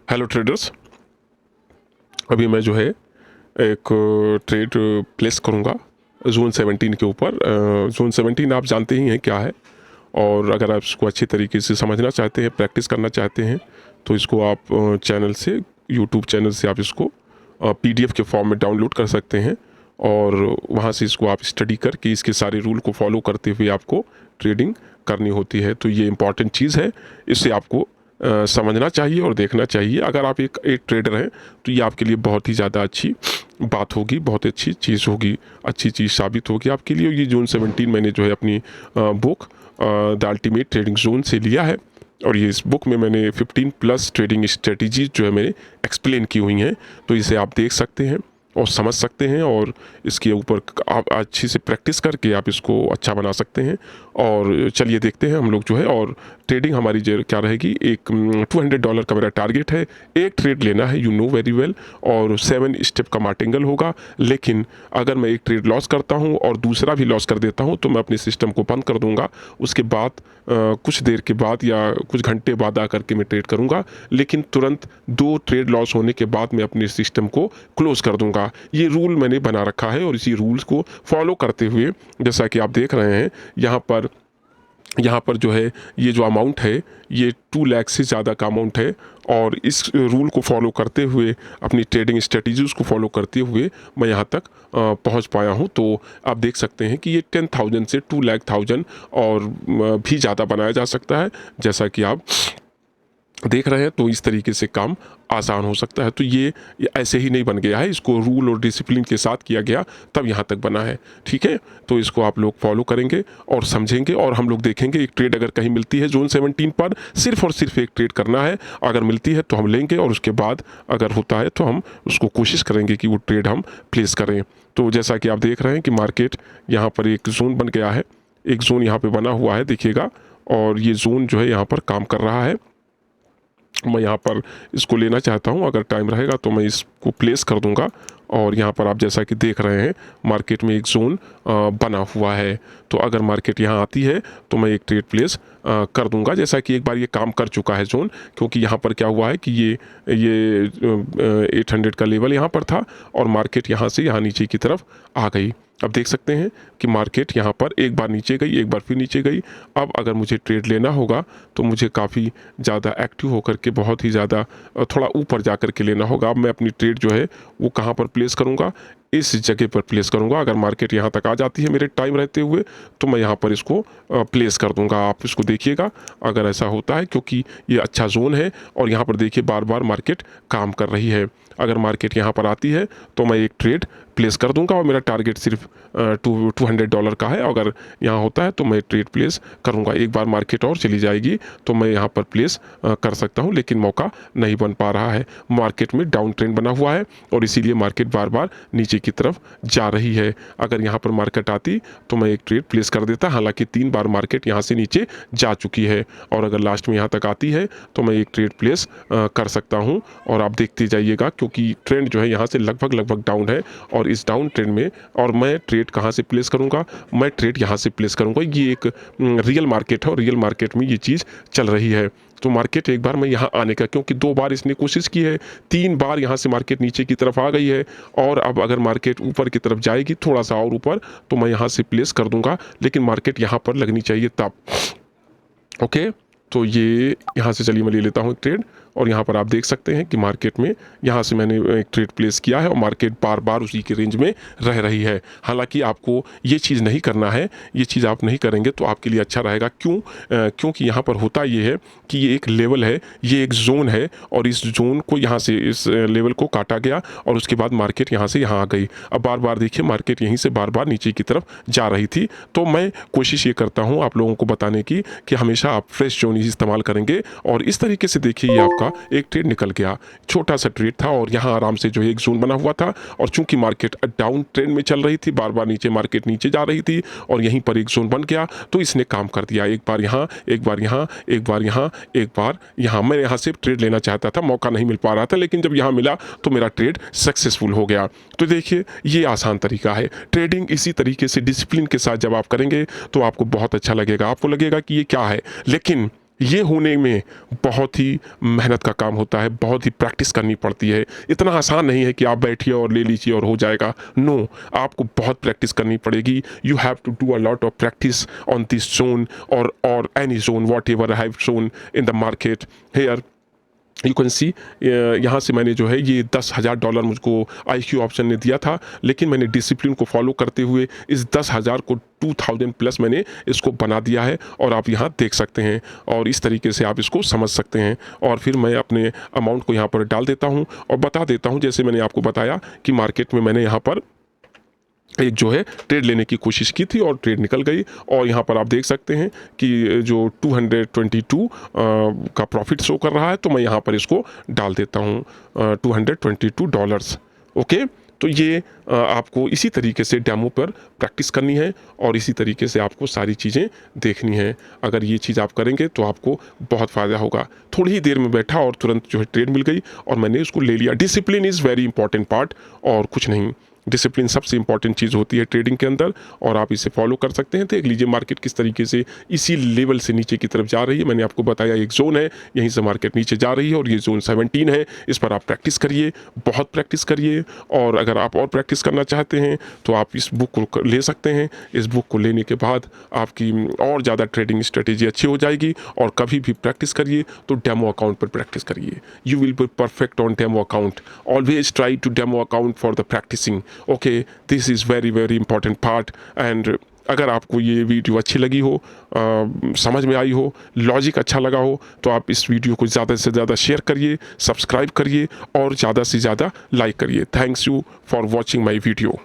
Hello traders. अभी मैं जो है एक ट्रेड प्लेस करूँगा जोन 17 के ऊपर। जोन 17 आप जानते ही हैं क्या है, और अगर आप इसको अच्छी तरीके से समझना चाहते हैं, प्रैक्टिस करना चाहते हैं, तो इसको आप चैनल से, यूट्यूब चैनल से आप इसको पीडीएफ के फॉर्म में डाउनलोड कर सकते हैं, और वहाँ से इसको आप स्टडी करके इसके सारे रूल को फॉलो करते हुए आपको ट्रेडिंग करनी होती है। तो ये इम्पॉर्टेंट चीज़ है, इससे आपको समझना चाहिए और देखना चाहिए। अगर आप एक ट्रेडर हैं तो ये आपके लिए बहुत ही ज़्यादा अच्छी बात होगी, बहुत अच्छी चीज़ होगी, अच्छी चीज़ साबित होगी आपके लिए। ये जोन 17 मैंने जो है अपनी book the ultimate trading zone से लिया है, और ये इस बुक में मैंने 15+ ट्रेडिंग स्ट्रेटजीज जो है मैंने एक्सप्लेन की हुई हैं। तो इसे आप देख सकते हैं और समझ सकते हैं, और इसके ऊपर आप अच्छी से प्रैक्टिस करके आप इसको अच्छा बना सकते हैं। और चलिए देखते हैं हम लोग जो है, और ट्रेडिंग हमारी जो क्या रहेगी, एक $200 का मेरा टारगेट है। एक ट्रेड लेना है, यू नो वेरी वेल, और 7 स्टेप का मार्टिंगल होगा। लेकिन अगर मैं एक ट्रेड लॉस करता हूं और दूसरा भी लॉस कर देता हूं तो मैं अपने सिस्टम को बंद कर दूंगा। उसके बाद कुछ देर के बाद या कुछ घंटे बाद आकर के मैं ट्रेड करूंगा, लेकिन तुरंत 2 ट्रेड लॉस होने के बाद मैं अपने सिस्टम को क्लोज कर दूंगा। ये रूल मैंने बना रखा है, और इसी रूल्स को फॉलो करते हुए, जैसा कि आप देख रहे हैं यहाँ पर जो है, ये जो अमाउंट है ये 2 लाख से ज़्यादा का अमाउंट है। और इस रूल को फॉलो करते हुए, अपनी ट्रेडिंग स्ट्रेटजीज को फॉलो करते हुए मैं यहाँ तक पहुँच पाया हूँ। तो आप देख सकते हैं कि ये 10,000 से 2,00,000 और भी ज़्यादा बनाया जा सकता है, जैसा कि आप देख रहे हैं। तो इस तरीके से काम आसान हो सकता है। तो ये ऐसे ही नहीं बन गया है, इसको रूल और डिसिप्लिन के साथ किया गया, तब यहाँ तक बना है। ठीक है, तो इसको आप लोग फॉलो करेंगे और समझेंगे, और हम लोग देखेंगे एक ट्रेड अगर कहीं मिलती है जोन 17 पर, सिर्फ और सिर्फ एक ट्रेड करना है। अगर मिलती है तो हम लेंगे, और उसके बाद अगर होता है तो हम उसको कोशिश करेंगे कि वो ट्रेड हम प्लेस करें। तो जैसा कि आप देख रहे हैं कि मार्केट यहाँ पर एक जोन बन गया है, एक जोन यहाँ पर बना हुआ है, देखिएगा। और ये जोन जो है यहाँ पर काम कर रहा है। मैं यहाँ पर इसको लेना चाहता हूँ, अगर टाइम रहेगा तो मैं इसको प्लेस कर दूंगा। और यहाँ पर आप जैसा कि देख रहे हैं मार्केट में एक जोन बना हुआ है। तो अगर मार्केट यहाँ आती है तो मैं एक ट्रेड प्लेस कर दूंगा, जैसा कि एक बार ये काम कर चुका है जोन। क्योंकि यहाँ पर क्या हुआ है कि ये 800 का लेवल यहाँ पर था, और मार्केट यहाँ से यहाँ नीचे की तरफ आ गई। अब देख सकते हैं कि मार्केट यहाँ पर एक बार नीचे गई, एक बार फिर नीचे गई। अब अगर मुझे ट्रेड लेना होगा तो मुझे काफ़ी ज़्यादा एक्टिव होकर के, बहुत ही ज़्यादा थोड़ा ऊपर जा कर के लेना होगा। अब मैं अपनी ट्रेड जो है वो कहाँ पर प्लेस करूँगा, इस जगह पर प्लेस करूँगा। अगर मार्केट यहाँ तक आ जाती है मेरे टाइम रहते हुए तो मैं यहाँ पर इसको प्लेस कर दूँगा। आप इसको देखिएगा अगर ऐसा होता है, क्योंकि ये अच्छा जोन है, और यहाँ पर देखिए बार बार मार्केट काम कर रही है। अगर मार्केट यहाँ पर आती है तो मैं एक ट्रेड प्लेस कर दूंगा, और मेरा टारगेट सिर्फ $200 का है। अगर यहाँ होता है तो मैं ट्रेड प्लेस करूँगा। एक बार मार्केट और चली जाएगी तो मैं यहाँ पर प्लेस कर सकता हूँ, लेकिन मौका नहीं बन पा रहा है। मार्केट में डाउन ट्रेंड बना हुआ है, और इसीलिए मार्केट बार बार नीचे की तरफ जा रही है। अगर यहाँ पर मार्केट आती तो मैं एक ट्रेड प्लेस कर देता, हालांकि 3 बार मार्केट यहाँ से नीचे जा चुकी है। और अगर लास्ट में यहाँ तक आती है तो मैं एक ट्रेड प्लेस कर सकता हूँ। और आप देखते जाइएगा, क्योंकि ट्रेंड जो है यहाँ से लगभग डाउन है, और इस डाउन ट्रेंड में, और मैं ट्रेड कहाँ से प्लेस करूँगा, मैं ट्रेड यहाँ से प्लेस करूँगा। ये एक रियल मार्केट है, और रियल मार्केट में ये चीज़ चल रही है। तो मार्केट एक बार मैं यहाँ आने का, क्योंकि 2 बार इसने कोशिश की है, 3 बार यहाँ से मार्केट नीचे की तरफ आ गई है, और अब अगर मार्केट ऊपर की तरफ जाएगी थोड़ा सा और ऊपर, तो मैं यहाँ से प्लेस कर दूंगा, लेकिन मार्केट यहाँ पर लगनी चाहिए तब। ओके, तो ये यहाँ से चलिए मैं ले लेता हूँ एक ट्रेड। और यहाँ पर आप देख सकते हैं कि मार्केट में यहाँ से मैंने एक ट्रेड प्लेस किया है, और मार्केट बार बार उसी के रेंज में रह रही है। हालांकि आपको ये चीज़ नहीं करना है, ये चीज़ आप नहीं करेंगे तो आपके लिए अच्छा रहेगा। क्योंकि यहाँ पर होता ये है कि ये एक लेवल है, ये एक जोन है, और इस जोन को यहाँ से, इस लेवल को काटा गया, और उसके बाद मार्केट यहाँ से यहाँ आ गई। अब बार बार देखिए मार्केट यहीं से बार बार नीचे की तरफ जा रही थी। तो मैं कोशिश ये करता हूँ आप लोगों को बताने की कि हमेशा आप फ्रेश जोन ही इस्तेमाल करेंगे। और इस तरीके से देखिए ये आपका एक ट्रेड निकल गया, छोटा सा ट्रेड था, और यहाँ आराम से जो है एक जोन बना हुआ था। और चूंकि मार्केट डाउन ट्रेंड में चल रही थी, बार बार नीचे मार्केट नीचे जा रही थी, और यहीं पर एक जोन बन गया, तो इसने काम कर दिया। एक बार यहाँ, एक बार यहाँ, एक बार यहाँ, एक बार यहाँ। मैं यहाँ से ट्रेड लेना चाहता था, मौका नहीं मिल पा रहा था, लेकिन जब यहाँ मिला तो मेरा ट्रेड सक्सेसफुल हो गया। तो देखिए ये आसान तरीका है ट्रेडिंग। इसी तरीके से डिसिप्लिन के साथ जब आप करेंगे तो आपको बहुत अच्छा लगेगा, आपको लगेगा कि ये क्या है। लेकिन ये होने में बहुत ही मेहनत का काम होता है, बहुत ही प्रैक्टिस करनी पड़ती है। इतना आसान नहीं है कि आप बैठिए और ले लीजिए और हो जाएगा। नो, आपको बहुत प्रैक्टिस करनी पड़ेगी। You have to do a lot of practice on this zone और any zone whatever I have shown in the market here. You can see यहाँ से मैंने जो है ये $10,000 मुझको IQ ऑप्शन ने दिया था, लेकिन मैंने डिसिप्लिन को फॉलो करते हुए इस 10,000 को 2000 प्लस मैंने इसको बना दिया है, और आप यहाँ देख सकते हैं और इस तरीके से आप इसको समझ सकते हैं। और फिर मैं अपने अमाउंट को यहाँ पर डाल देता हूँ और बता देता हूँ, जैसे मैंने आपको बताया कि मार्केट में मैंने यहाँ पर एक जो है ट्रेड लेने की कोशिश की थी और ट्रेड निकल गई। और यहाँ पर आप देख सकते हैं कि जो 222 का प्रॉफिट शो कर रहा है, तो मैं यहाँ पर इसको डाल देता हूँ $222। ओके, तो ये आपको इसी तरीके से डेमो पर प्रैक्टिस करनी है और इसी तरीके से आपको सारी चीज़ें देखनी है। अगर ये चीज़ आप करेंगे तो आपको बहुत फ़ायदा होगा। थोड़ी ही देर में बैठा और तुरंत जो है ट्रेड मिल गई और मैंने उसको ले लिया। Discipline is very important part, और कुछ नहीं। डिसिप्लिन सबसे इंपॉर्टेंट चीज़ होती है ट्रेडिंग के अंदर, और आप इसे फॉलो कर सकते हैं। देख लीजिए मार्केट किस तरीके से इसी लेवल से नीचे की तरफ जा रही है। मैंने आपको बताया एक जोन है, यहीं से मार्केट नीचे जा रही है और ये जोन 17 है। इस पर आप प्रैक्टिस करिए, बहुत प्रैक्टिस करिए। और अगर आप और प्रैक्टिस करना चाहते हैं तो आप इस बुक को ले सकते हैं। इस बुक को लेने के बाद आपकी और ज़्यादा ट्रेडिंग स्ट्रेटेजी अच्छी हो जाएगी। और कभी भी प्रैक्टिस करिए तो डेमो अकाउंट पर प्रैक्टिस करिए। You will be perfect on demo account. Always try to demo account for the practicing. Okay, this is very very important part. And अगर आपको ये वीडियो अच्छी लगी हो, समझ में आई हो, लॉजिक अच्छा लगा हो, तो आप इस वीडियो को ज़्यादा से ज़्यादा शेयर करिए, सब्सक्राइब करिए और ज़्यादा से ज़्यादा लाइक करिए। Thanks you for watching my video.